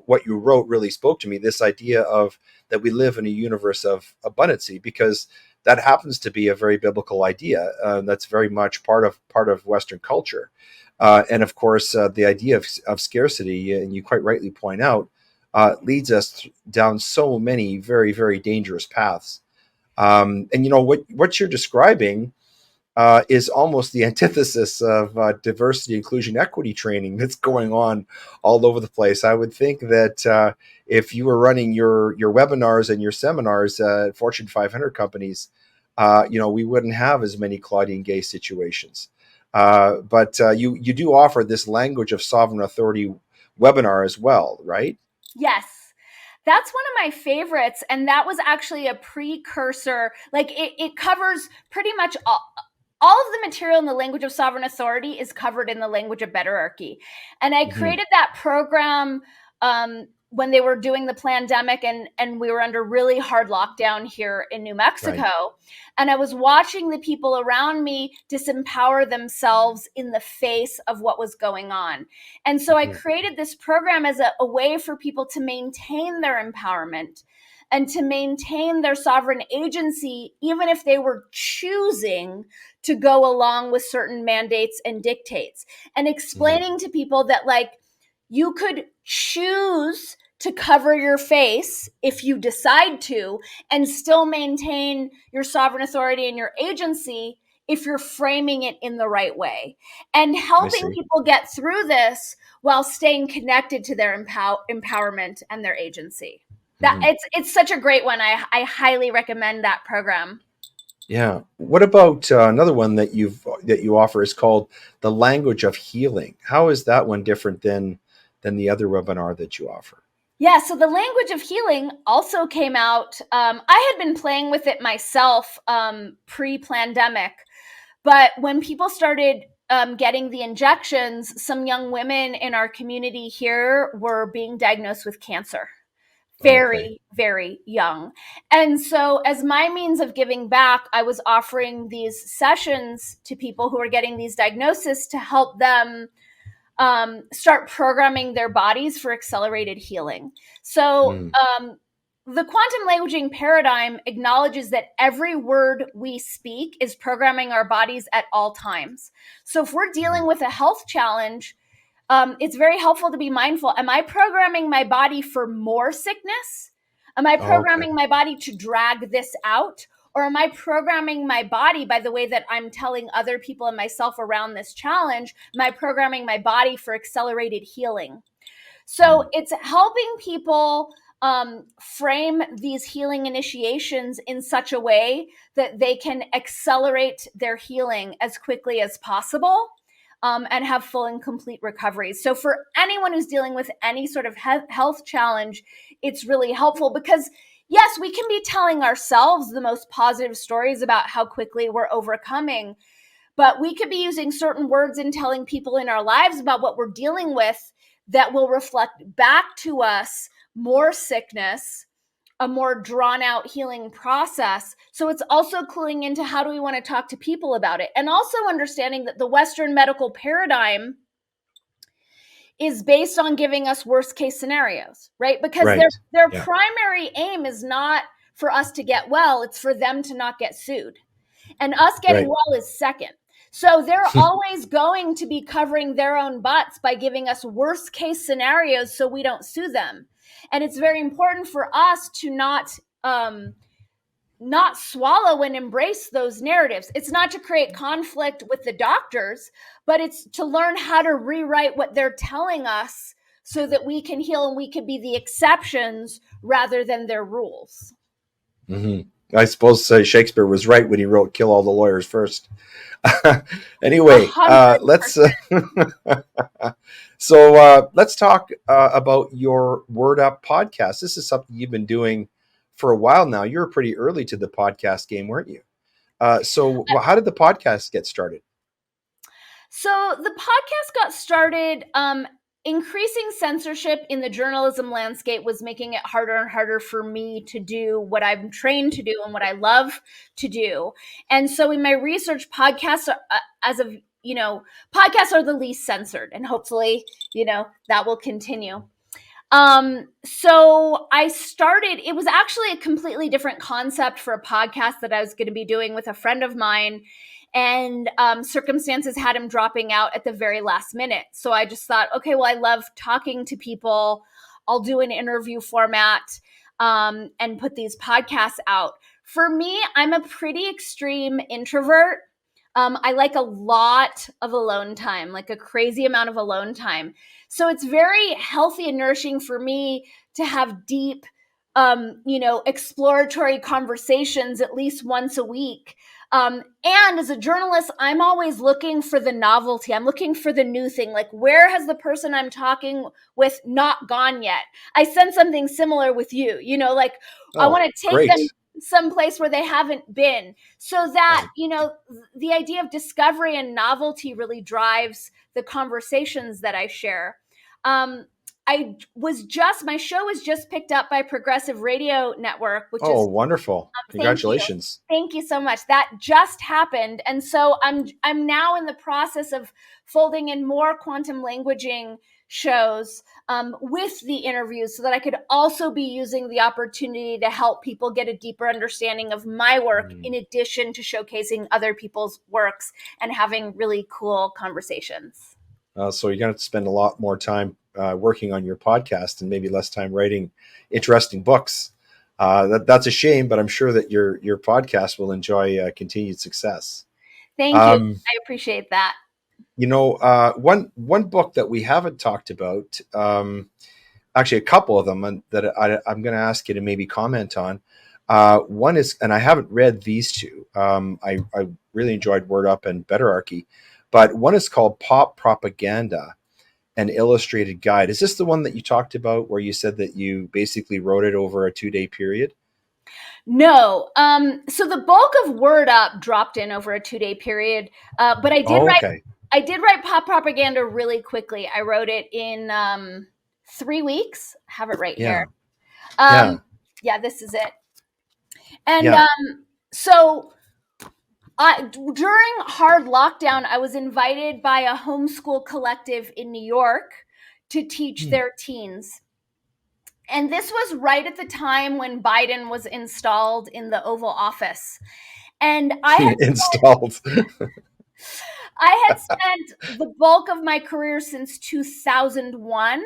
what you wrote really spoke to me. This idea of that we live in a universe of abundancy, because that happens to be a very biblical idea. That's very much part of Western culture, and of course, the idea of scarcity, and you quite rightly point out, leads us down so many very, very dangerous paths. And what you're describing is almost the antithesis of diversity, inclusion, equity training that's going on all over the place. I would think that if you were running your webinars and your seminars at Fortune 500 companies, we wouldn't have as many Claudine Gay situations. But you do offer this language of sovereign authority webinar as well, right? Yes. That's one of my favorites. And that was actually a precursor. Like it covers pretty much all of the material in the language of sovereign authority is covered in the language of betararchy. And I created that program when they were doing the pandemic and we were under really hard lockdown here in New Mexico. Right. And I was watching the people around me disempower themselves in the face of what was going on. And so I created this program as a way for people to maintain their empowerment and to maintain their sovereign agency, even if they were choosing to go along with certain mandates and dictates, and explaining to people that, like, you could choose to cover your face if you decide to, and still maintain your sovereign authority and your agency if you're framing it in the right way, and helping people get through this while staying connected to their empowerment and their agency. That it's such a great one. I highly recommend that program. Yeah. What about another one that you offer is called the language of healing? How is that one different than the other webinar that you offer? Yeah, so the language of healing also came out. I had been playing with it myself pre-pandemic, but when people started getting the injections, some young women in our community here were being diagnosed with cancer. Very, very young. And so as my means of giving back, I was offering these sessions to people who are getting these diagnoses to help them start programming their bodies for accelerated healing. So the quantum languaging paradigm acknowledges that every word we speak is programming our bodies at all times. So if we're dealing with a health challenge, it's very helpful to be mindful. Am I programming my body for more sickness? Am I programming my body to drag this out? Or am I programming my body by the way that I'm telling other people and myself around this challenge? Am I programming my body for accelerated healing? So it's helping people frame these healing initiations in such a way that they can accelerate their healing as quickly as possible. And have full and complete recovery. So for anyone who's dealing with any sort of health challenge, it's really helpful because, yes, we can be telling ourselves the most positive stories about how quickly we're overcoming, but we could be using certain words and telling people in our lives about what we're dealing with that will reflect back to us more sickness, a more drawn out healing process. So it's also cluing into how do we want to talk to people about it, and also understanding that the Western medical paradigm is based on giving us worst case scenarios, right? Because their primary aim is not for us to get well, it's for them to not get sued. And us getting well is second. So they're always going to be covering their own butts by giving us worst case scenarios so we don't sue them. And it's very important for us to not swallow and embrace those narratives. It's not to create conflict with the doctors, but it's to learn how to rewrite what they're telling us so that we can heal and we can be the exceptions rather than their rules. I suppose Shakespeare was right when he wrote "Kill all the lawyers first." Anyway, let's let's talk about your Word Up podcast. This is something you've been doing for a while now. You were pretty early to the podcast game, weren't you? So how did the podcast get started? So the podcast got started. Increasing censorship in the journalism landscape was making it harder and harder for me to do what I'm trained to do and what I love to do. And so in my research, podcasts are the least censored, and hopefully, that will continue. So I started, it was actually a completely different concept for a podcast that I was going to be doing with a friend of mine. And circumstances had him dropping out at the very last minute. So I just thought, okay, well, I love talking to people. I'll do an interview format and put these podcasts out. For me, I'm a pretty extreme introvert. I like a lot of alone time, like a crazy amount of alone time. So it's very healthy and nourishing for me to have deep exploratory conversations at least once a week. And as a journalist, I'm always looking for the novelty. I'm looking for the new thing. Like, where has the person I'm talking with not gone yet? I sense something similar with you, like I Oh, want to take them great. someplace where they haven't been, so that, Right. the idea of discovery and novelty really drives the conversations that I share. My show was just picked up by Progressive Radio Network, which Oh, is, wonderful. thank you. Congratulations. Thank you so much. That just happened. And so I'm now in the process of folding in more quantum languaging shows with the interviews, so that I could also be using the opportunity to help people get a deeper understanding of my work, in addition to showcasing other people's works and having really cool conversations. So you're going to spend a lot more time working on your podcast and maybe less time writing interesting books. That's a shame, but I'm sure that your podcast will enjoy continued success. Thank you. Um, I appreciate that. one book that we haven't talked about, actually a couple of them, that I'm going to ask you to maybe comment on. One is, and I haven't read these two. I really enjoyed Word Up and Betterarchy, but one is called Pop Propaganda, an illustrated guide. Is this the one that you talked about where you said that you basically wrote it over a 2-day period? No. So the bulk of Word Up dropped in over a 2-day period. But I did Oh, write okay. Pop Propaganda really quickly. I wrote it in 3 weeks. I have it right Yeah. here. Yeah. Yeah, this is it. And Yeah. so during hard lockdown, I was invited by a homeschool collective in New York to teach their teens. And this was right at the time when Biden was installed in the Oval Office. And Installed. I had spent the bulk of my career since 2001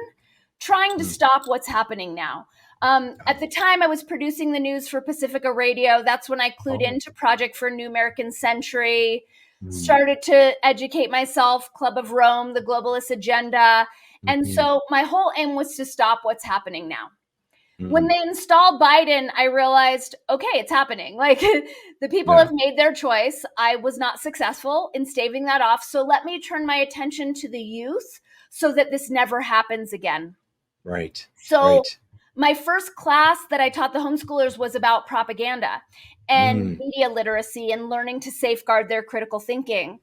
trying to stop what's happening now. At the time, I was producing the news for Pacifica Radio. That's when I clued into Project for a New American Century, started to educate myself, Club of Rome, the globalist agenda. And so my whole aim was to stop what's happening now. When they installed Biden, I realized, okay, it's happening. Like, the people have made their choice. I was not successful in staving that off. So let me turn my attention to the youth so that this never happens again. Right. So my first class that I taught the homeschoolers was about propaganda and media literacy and learning to safeguard their critical thinking.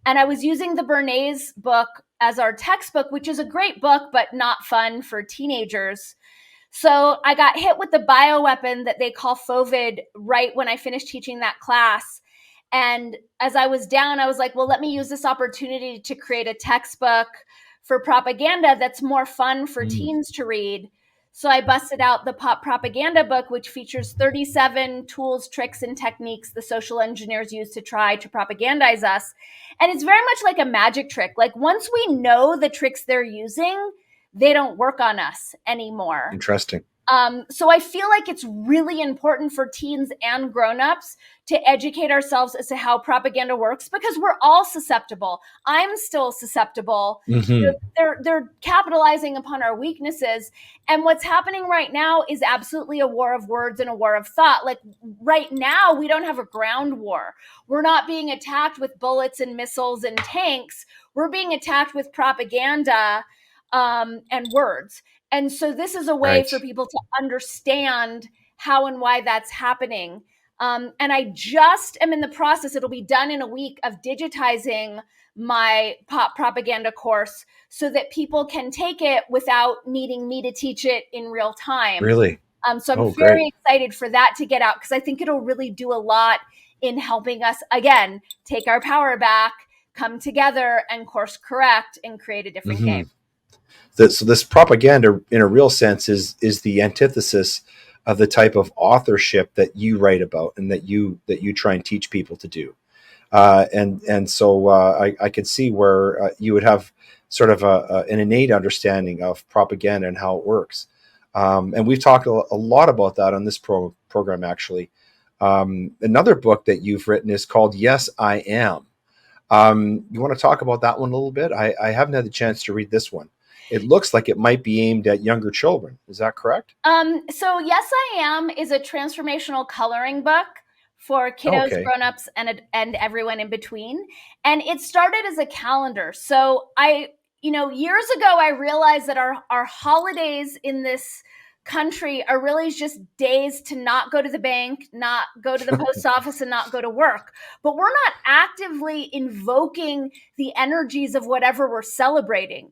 And I was using the Bernays book as our textbook, which is a great book, but not fun for teenagers. So I got hit with the bioweapon that they call FOVID right when I finished teaching that class. And as I was down, I was like, well, let me use this opportunity to create a textbook for propaganda that's more fun for teens to read. So I busted out the Pop Propaganda book, which features 37 tools, tricks, and techniques the social engineers use to try to propagandize us. And it's very much like a magic trick. Like, once we know the tricks they're using, they don't work on us anymore. Interesting. So I feel like it's really important for teens and grownups to educate ourselves as to how propaganda works, because we're all susceptible. I'm still susceptible. They're capitalizing upon our weaknesses. And what's happening right now is absolutely a war of words and a war of thought. Like, right now, we don't have a ground war. We're not being attacked with bullets and missiles and tanks. We're being attacked with propaganda and words. And so this is a way for people to understand how and why that's happening. And I just am in the process, it'll be done in a week, of digitizing my pop propaganda course so that people can take it without needing me to teach it in real time. Really? So I'm very excited for that to get out, because I think it'll really do a lot in helping us, again, take our power back, come together and course correct and create a different game. So this propaganda, in a real sense, is the antithesis of the type of authorship that you write about and that you try and teach people to do. So I could see where you would have sort of an innate understanding of propaganda and how it works. And we've talked a lot about that on this program, actually. Another book that you've written is called Yes, I Am. You want to talk about that one a little bit? I haven't had the chance to read this one. it looks like it might be aimed at younger children. Is that correct? So Yes, I Am is a transformational coloring book for kiddos, Okay. grown-ups, and everyone in between. And it started as a calendar. So years ago, I realized that our holidays in this country are really just days to not go to the bank, not go to the post office, and not go to work. But we're not actively invoking the energies of whatever we're celebrating.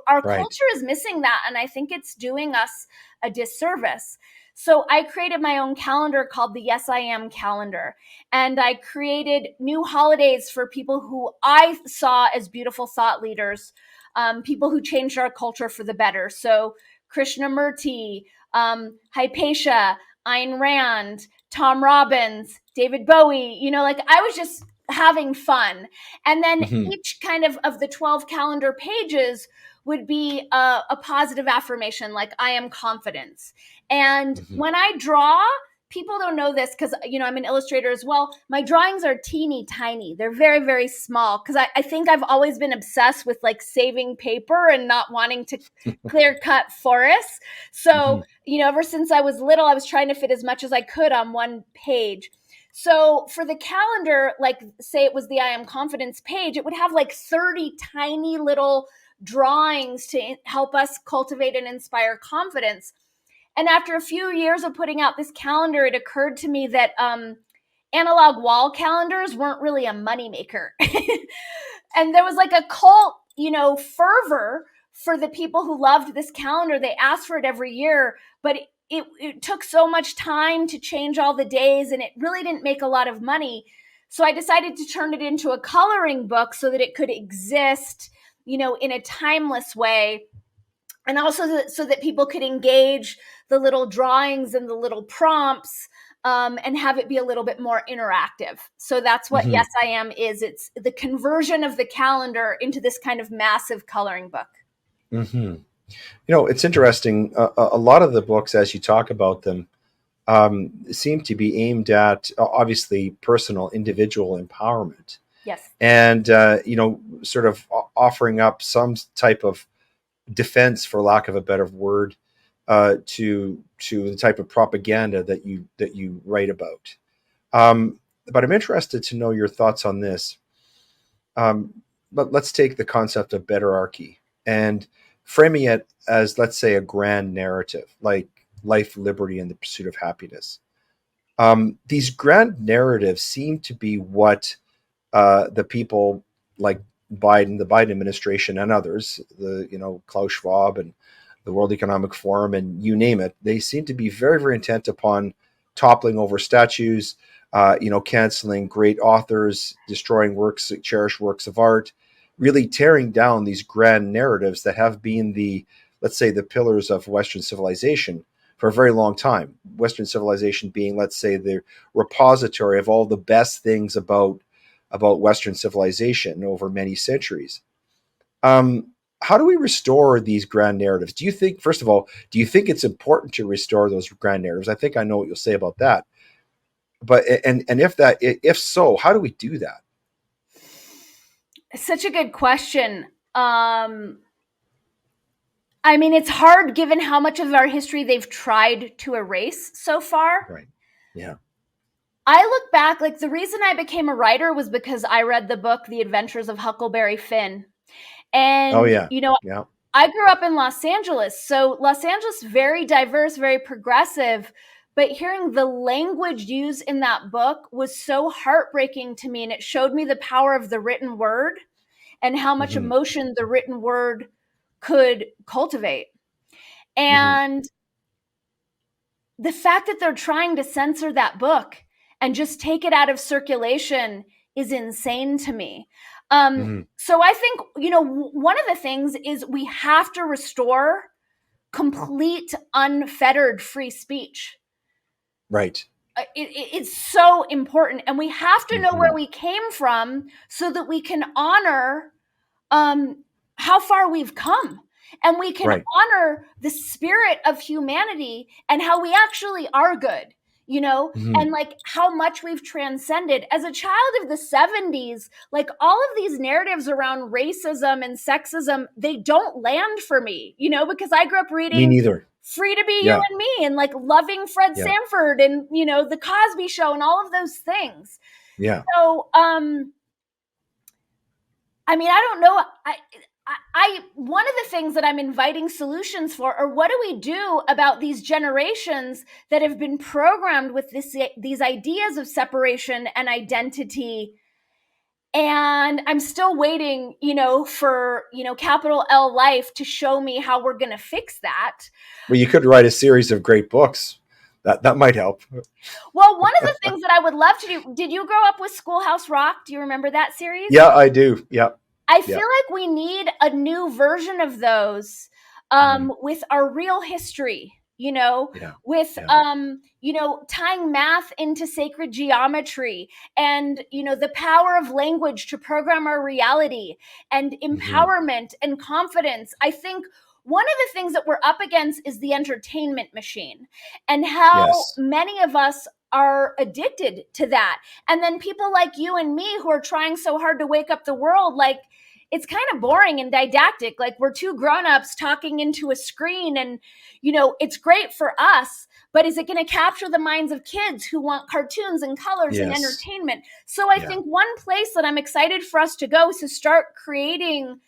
Our Right. culture is missing that, and I think it's doing us a disservice. So I created my own calendar called the Yes, I Am calendar. And I created new holidays for people who I saw as beautiful thought leaders, people who changed our culture for the better. So Krishnamurti, Hypatia, Ayn Rand, Tom Robbins, David Bowie, I was just having fun. And then Mm-hmm. each kind of the 12 calendar pages would be a positive affirmation, like I am confidence. And Mm-hmm. when I draw, people don't know this because I'm an illustrator as well. My drawings are teeny tiny. They're very, very small because I think I've always been obsessed with like saving paper and not wanting to clear cut forests. Mm-hmm. So, ever since I was little, I was trying to fit as much as I could on one page. So for the calendar, like say it was the I Am Confidence page, it would have like 30 tiny little drawings to help us cultivate and inspire confidence. And after a few years of putting out this calendar, it occurred to me that analog wall calendars weren't really a moneymaker. And there was like a cult, fervor for the people who loved this calendar. They asked for it every year, but it took so much time to change all the days, and it really didn't make a lot of money. So I decided to turn it into a coloring book so that it could exist, in a timeless way, and also so that people could engage the little drawings and the little prompts, and have it be a little bit more interactive. So that's what Mm-hmm. Yes, I Am is. It's the conversion of the calendar into this kind of massive coloring book. Mm-hmm. It's interesting. A lot of the books, as you talk about them, seem to be aimed at obviously personal, individual empowerment, Yes. and sort of offering up some type of defense, for lack of a better word, to the type of propaganda that you write about. But I'm interested to know your thoughts on this. But let's take the concept of betterarchy and framing it as, let's say, a grand narrative like life, liberty, and the pursuit of happiness. These grand narratives seem to be what the people like Biden, the Biden administration, and others, Klaus Schwab and the World Economic Forum, and you name it, they seem to be very, very intent upon toppling over statues, canceling great authors, destroying works, cherished works of art, really tearing down these grand narratives that have been let's say, the pillars of Western civilization for a very long time. Western civilization being, let's say, the repository of all the best things about Western civilization over many centuries. How do we restore these grand narratives? Do you think, first of all, do you think it's important to restore those grand narratives? I think I know what you'll say about that. But and if so, how do we do that? Such a good question. It's hard given how much of our history they've tried to erase so far. Right. Yeah. I look back, like the reason I became a writer was because I read the book The Adventures of Huckleberry Finn. Oh And, yeah. Yeah. I grew up in Los Angeles. So Los Angeles, very diverse, very progressive. But hearing the language used in that book was so heartbreaking to me. And it showed me the power of the written word and how much Mm-hmm. emotion the written word could cultivate. Mm-hmm. And the fact that they're trying to censor that book and just take it out of circulation is insane to me. Mm-hmm. So I think, one of the things is we have to restore complete, unfettered free speach. Right. It's so important. And we have to know Mm-hmm. where we came from so that we can honor how far we've come. And we can Right. honor the spirit of humanity and how we actually are good. and like how much we've transcended. As a child of the 70s, like all of these narratives around racism and sexism, they don't land for me, because I grew up Me reading neither. Free to Be You Yeah. and Me and like loving Fred Yeah. Sanford and, The Cosby Show and all of those things. Yeah. So, I mean, I don't know. One of the things that I'm inviting solutions for are what do we do about these generations that have been programmed with these ideas of separation and identity. And I'm still waiting, for, capital L life to show me how we're going to fix that. Well, you could write a series of great books. That might help. Well, one of the things that I would love to do, did you grow up with Schoolhouse Rock? Do you remember that series? Yeah, I do. Yeah. I feel like we need a new version of those with our real history, with, tying math into sacred geometry and, the power of language to program our reality and empowerment and confidence. I think one of the things that we're up against is the entertainment machine and how many of us are addicted to that. And then people like you and me who are trying so hard to wake up the world, like, it's kind of boring and didactic. Like we're two grownups talking into a screen and, it's great for us, but is it going to capture the minds of kids who want cartoons and colors and entertainment? So I think one place that I'm excited for us to go is to start creating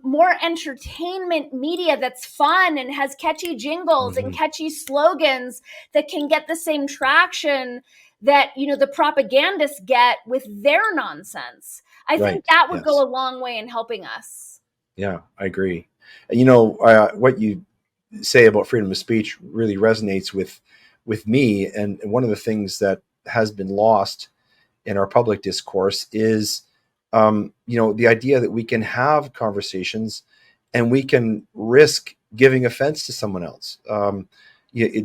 more entertainment media that's fun and has catchy jingles and catchy slogans that can get the same traction that, the propagandists get with their nonsense. I think that would go a long way in helping us. Yeah, I agree. What you say about freedom of speech really resonates with me. And one of the things that has been lost in our public discourse is, the idea that we can have conversations and we can risk giving offense to someone else.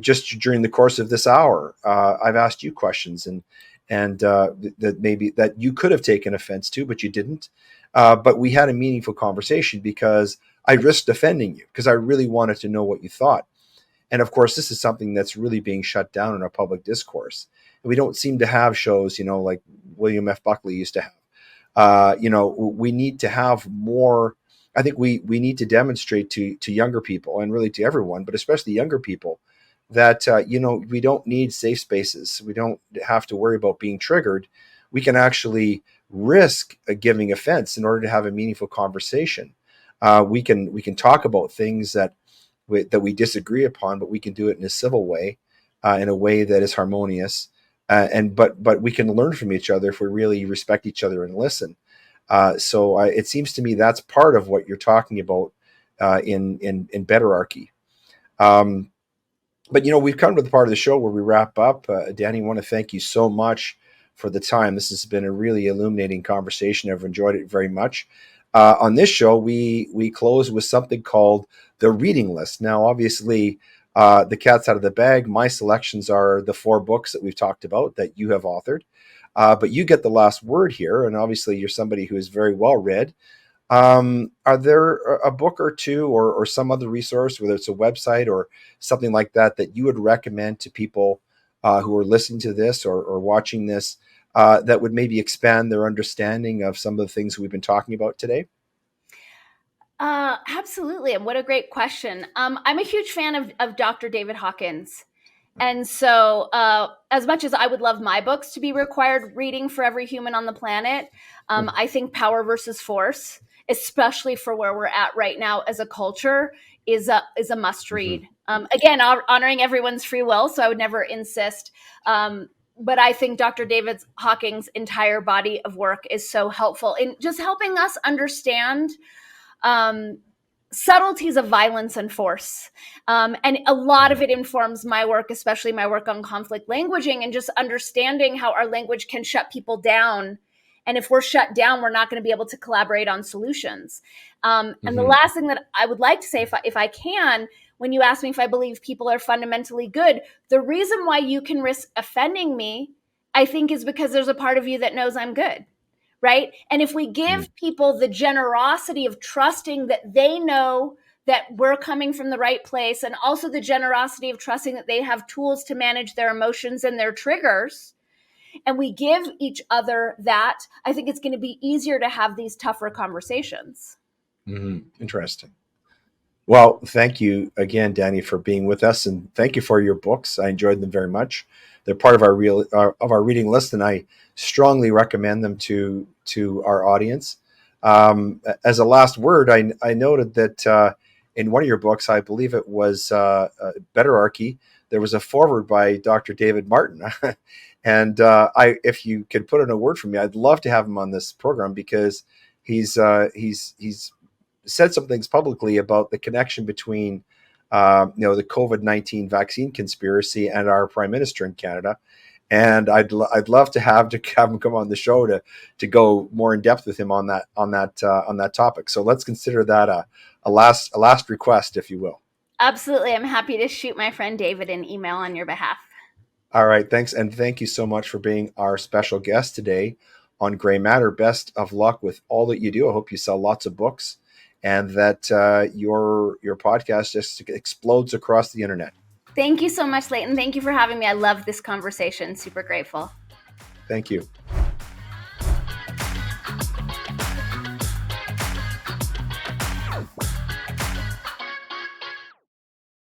Just during the course of this hour, I've asked you questions and that maybe that you could have taken offense to, but you didn't. But we had a meaningful conversation because I risked offending you because I really wanted to know what you thought. And of course, this is something that's really being shut down in our public discourse. And we don't seem to have shows, like William F. Buckley used to have. We need to have more. I think we need to demonstrate to younger people and really to everyone, but especially younger people, that, we don't need safe spaces. We don't have to worry about being triggered. We can actually risk giving offense in order to have a meaningful conversation. We can talk about things that we disagree upon, but we can do it in a civil way, in a way that is harmonious. But we can learn from each other if we really respect each other and listen. So it seems to me that's part of what you're talking about in Betterarchy. But, we've come to the part of the show where we wrap up. Dani, I want to thank you so much for the time. This has been a really illuminating conversation. I've enjoyed it very much. On this show, we close with something called the reading list. Now, obviously, the cat's out of the bag. My selections are the 4 books that we've talked about that you have authored. But you get the last word here. And obviously, you're somebody who is very well read. Are there a book or two or some other resource, whether it's a website or something like that you would recommend to people who are listening to this or watching this that would maybe expand their understanding of some of the things we've been talking about today? Absolutely. And what a great question. I'm a huge fan of Dr. David Hawkins. And so as much as I would love my books to be required reading for every human on the planet, I think Power versus Force, especially for where we're at right now as a culture, is a must read. Again, honoring everyone's free will, so I would never insist. But I think Dr. David Hawkins' entire body of work is so helpful in just helping us understand subtleties of violence and force. And a lot of it informs my work, especially my work on conflict languaging and just understanding how our language can shut people down. And if we're shut down, we're not going to be able to collaborate on solutions. And the last thing that I would like to say, if I can, when you ask me if I believe people are fundamentally good, the reason why you can risk offending me, I think, is because there's a part of you that knows I'm good. Right? And if we give people the generosity of trusting that they know that we're coming from the right place, and also the generosity of trusting that they have tools to manage their emotions and their triggers, and we give each other that, I think it's going to be easier to have these tougher conversations. Interesting. Well, thank you again, Dani, for being with us, and thank you for your books. I enjoyed them very much. They're part of our reading list, and I strongly recommend them to our audience. As a last word, I noted that in one of your books, I believe it was Betterarchy, there was a foreword by Dr. David Martin. And if you could put in a word for me, I'd love to have him on this program, because he's said some things publicly about the connection between the COVID-19 vaccine conspiracy and our prime minister in Canada. And I'd love to have him come on the show to go more in depth with him on that topic. So let's consider that a last request, if you will. Absolutely. I'm happy to shoot my friend David an email on your behalf. All right. Thanks. And thank you so much for being our special guest today on Grey Matter. Best of luck with all that you do. I hope you sell lots of books, and that your podcast just explodes across the internet. Thank you so much, Leighton. Thank you for having me. I love this conversation. Super grateful. Thank you.